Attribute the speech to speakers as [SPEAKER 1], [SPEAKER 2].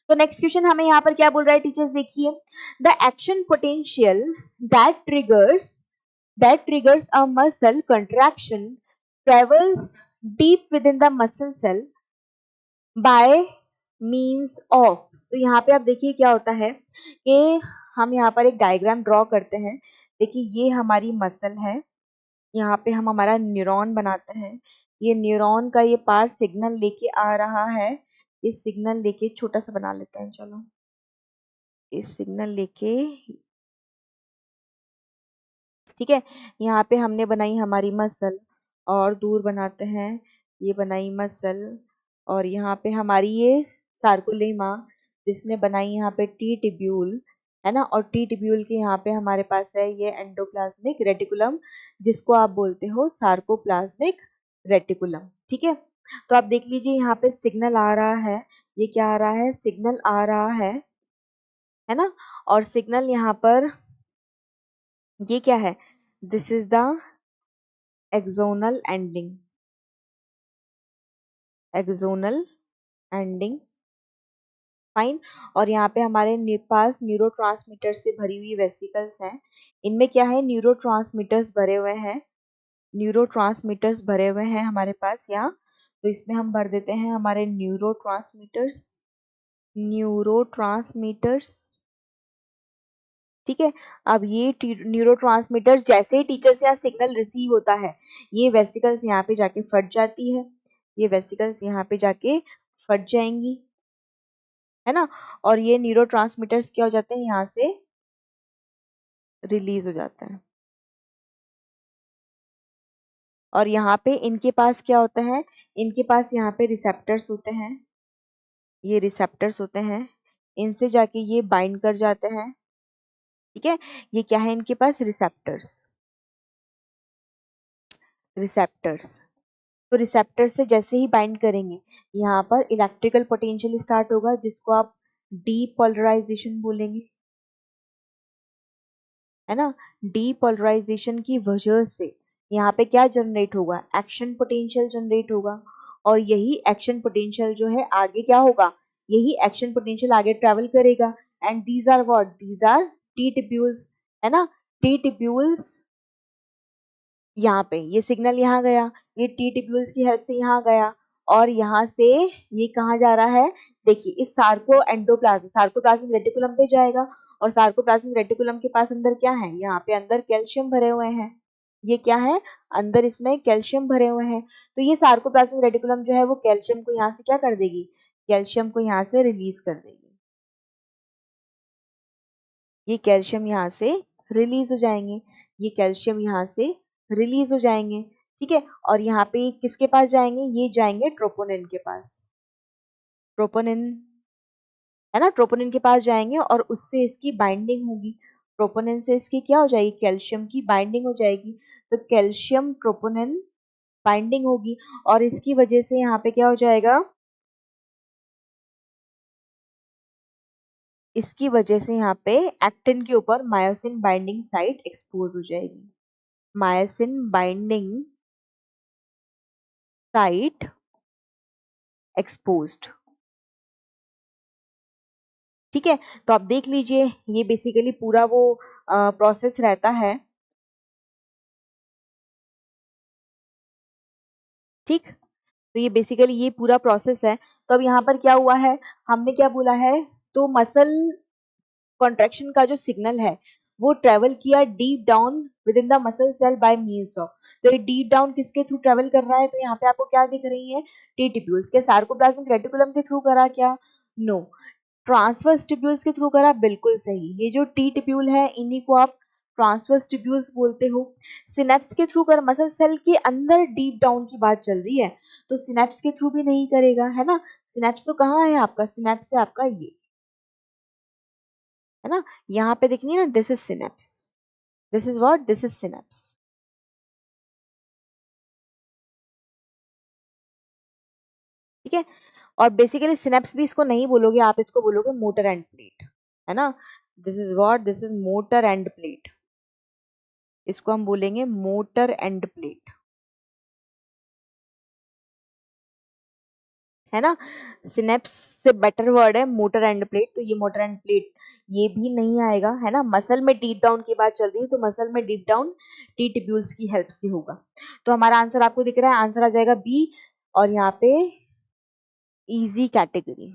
[SPEAKER 1] तो next question हमें यहाँ पर क्या बोल रहा है टीचर्स, देखिए, the action potential that triggers a muscle contraction travels deep within the muscle cell by means of। तो यहाँ पे आप देखिए क्या होता है कि हम यहाँ पर एक डायग्राम ड्रॉ करते हैं। देखिए ये हमारी मसल है, यहाँ पे हम हमारा न्यूरॉन बनाते हैं। ये न्यूरॉन का ये पार्ट सिग्नल लेके आ रहा है, ये सिग्नल लेके छोटा सा बना लेते हैं, चलो ये सिग्नल लेके, ठीक है। यहाँ पे हमने बनाई हमारी मसल और दूर बनाते हैं, ये बनाई मसल और यहाँ पे हमारी ये सार्कुलेमा जिसने बनाई यहाँ पे टी टिब्यूल, है ना। और टी टिब्यूल के यहाँ पे हमारे पास है ये एंडोप्लाज्मिक रेटिकुलम जिसको आप बोलते हो सार्कोप्लाज्मिक रेटिकुलम, ठीक है। तो आप देख लीजिए यहाँ पे सिग्नल आ रहा है, ये क्या आ रहा है, सिग्नल आ रहा है ना। और सिग्नल यहाँ पर ये क्या है, this is the axonal ending, axonal ending, fine. और यहाँ पे हमारे पास न्यूरोट्रांसमीटर से भरी हुई वेसिकल्स हैं, इनमें क्या है, न्यूरोट्रांसमीटर्स भरे हुए हैं, न्यूरोट्रांसमीटर्स भरे हुए हैं हमारे पास यहाँ। तो इसमें हम भर देते हैं हमारे न्यूरोट्रांसमीटर्स, न्यूरोट्रांसमीटर्स, ठीक है। अब ये न्यूरोट्रांसमीटर्स जैसे ही टीचर से यहाँ सिग्नल रिसीव होता है, ये वेसिकल्स यहाँ पे जाके फट जाती है, ये वेसिकल्स यहाँ पे जाके फट जाएंगी, है ना। और ये न्यूरोट्रांसमीटर्स क्या हो जाते हैं, यहाँ से रिलीज हो जाता है। और यहाँ पे इनके पास क्या होता है, इनके पास यहाँ पे रिसेप्टर्स होते हैं, ये रिसेप्टर्स होते हैं, इनसे जाके ये बाइंड कर जाते हैं, ठीक है। ये क्या है, इनके पास रिसेप्टर्स, रिसेप्टर्स। तो रिसेप्टर से जैसे ही बाइंड करेंगे, यहाँ पर इलेक्ट्रिकल पोटेंशियल स्टार्ट होगा जिसको आप डीपोलराइजेशन बोलेंगे, है ना। डीपोलराइजेशन की वजह से यहाँ पे क्या जनरेट होगा, एक्शन पोटेंशियल जनरेट होगा। और यही एक्शन पोटेंशियल जो है आगे क्या होगा, यही एक्शन पोटेंशियल आगे ट्रेवल करेगा। And these are what, these are T tubules, है ना। टी टिब्यूल्स यहाँ पे ये सिग्नल यहाँ गया, ये टी टिब्यूल्स की हेल्प से यहाँ गया और यहाँ से ये कहाँ जा रहा है, देखिए इस सार्कोप्लाज्मिक रेटिकुलम पे जाएगा। और सार्कोप्लाज्मिक रेटिकुलम के पास अंदर क्या है, यहाँ पे अंदर कैल्शियम भरे हुए हैं, ये क्या है, अंदर इसमें कैल्शियम भरे हुए हैं। तो ये सार्कोप्लाज्मिक रेटिकुलम जो है वो कैल्शियम को यहाँ से क्या कर देगी, कैल्शियम को यहाँ से रिलीज कर देगी, ये कैल्शियम यहाँ से रिलीज हो जाएंगे, ये कैल्शियम यहाँ से रिलीज हो जाएंगे, ठीक है। और यहाँ पे किसके पास जाएंगे, ये जाएंगे ट्रोपोनिन के पास, ट्रोपोनिन, है ना, ट्रोपोनिन के पास जाएंगे और उससे इसकी बाइंडिंग होगी, ट्रोपोनिन से इसकी क्या हो जाएगी, कैल्शियम की बाइंडिंग हो जाएगी। तो कैल्शियम ट्रोपोनिन बाइंडिंग होगी और इसकी वजह से यहाँ पे क्या हो जाएगा, इसकी वजह से यहाँ पे एक्टिन के ऊपर मायोसिन बाइंडिंग साइट एक्सपोज हो जाएगी, मायोसिन बाइंडिंग साइट एक्सपोज्ड, ठीक है। तो आप देख लीजिए ये बेसिकली पूरा वो प्रोसेस रहता है, ठीक। तो ये बेसिकली ये पूरा प्रोसेस है। तो अब यहाँ पर क्या हुआ है, हमने क्या बोला है, तो मसल कॉन्ट्रैक्शन का जो सिग्नल है वो ट्रेवल किया deep down within the muscle cell by means of. तो ये डीप डाउन किसके थ्रू ट्रेवल कर रहा है, तो यहाँ पे आपको क्या दिख रही है, टी टिब्यूल्स के, सार्कोप्लाज्मिक रेटिकुलम के थ्रू करा क्या, नो, ट्रांसवर्स टिब्यूल्स के थ्रू करा, बिल्कुल सही। ये जो टी टिब्यूल है इन्हीं को आप ट्रांसवर्स टिब्यूल्स बोलते हो। सिनेप्स के थ्रू कर, मसल सेल के अंदर डीप डाउन की बात चल रही है, तो सिनेप्स के थ्रू भी नहीं करेगा, है ना। सिनेप्स तो कहाँ है आपका, सिनेप्स है आपका ये, है ना। यहाँ पे देखिए ना, this is synapse, this is what, this is synapse, ठीक है। और बेसिकली सिनेप्स भी इसको नहीं बोलोगे, आप इसको बोलोगे मोटर एंड प्लेट, है ना। This is what, this is motor end plate, इसको हम बोलेंगे मोटर एंड प्लेट, है ना। सिनेप्स से बेटर वर्ड है मोटर एंड प्लेट, तो ये मोटर एंड प्लेट ये भी नहीं आएगा, है ना। मसल में डीप डाउन की बात चल रही है, तो मसल में डीप डाउन टी ट्यूब्यूल्स की हेल्प से होगा। तो हमारा आंसर आपको दिख रहा है, आंसर आ जाएगा बी, और यहाँ पे इजी कैटेगरी।